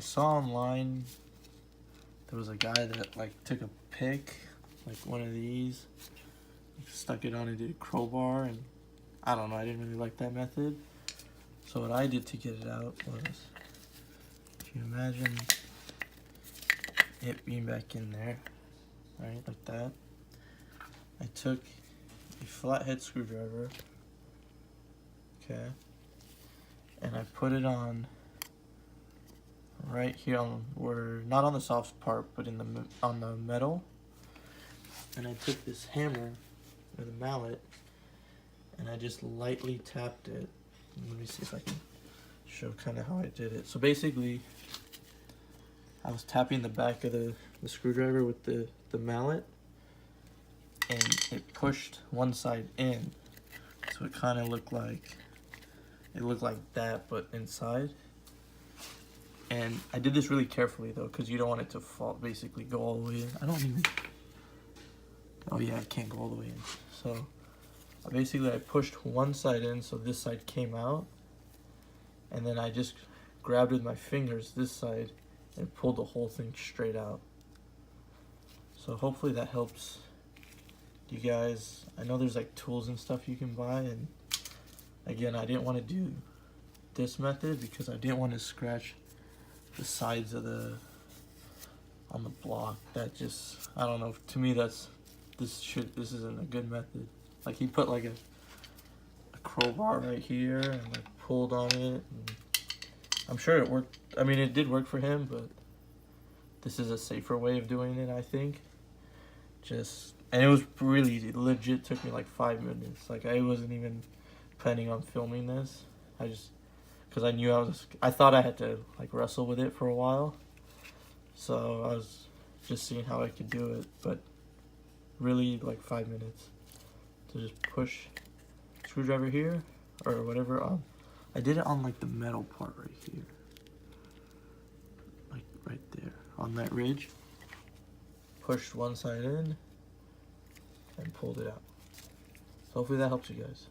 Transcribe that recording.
saw online there was a guy that like took a pick, like one of these, stuck it on and did a crowbar, and I don't know, I didn't really like that method. So what I did to get it out was, if you imagine it being back in there, right, like that, I took a flathead screwdriver, okay, and I put it on right here on where, not on the soft part, but in the on the metal. And I took this hammer with a mallet and I just lightly tapped it. Let me see if I can show kind of how I did it. So basically, I was tapping the back of the screwdriver with the mallet, and it pushed one side in, so it kind of looked like that, but inside. And I did this really carefully though, because you don't want it to fall, basically go all the way in. I don't even, oh yeah, I can't go all the way in. So basically I pushed one side in so this side came out, and then I just grabbed with my fingers this side and pulled the whole thing straight out. So hopefully that helps you guys. I know there's like tools and stuff you can buy, and again, I didn't want to do this method because I didn't want to scratch the sides of on the block. That just, I don't know, to me this isn't a good method. Like he put like a crowbar right here and like pulled on it, and I'm sure it worked. I mean, it did work for him, but this is a safer way of doing it, I think. And it was really legit, took me like 5 minutes. Like I wasn't even planning on filming this. Because I knew I thought I had to like wrestle with it for a while. So I was just seeing how I could do it, but really like 5 minutes to just push screwdriver here or whatever on. I did it on like the metal part right here, like right there on that ridge. Pushed one side in and pulled it out. So hopefully that helps you guys.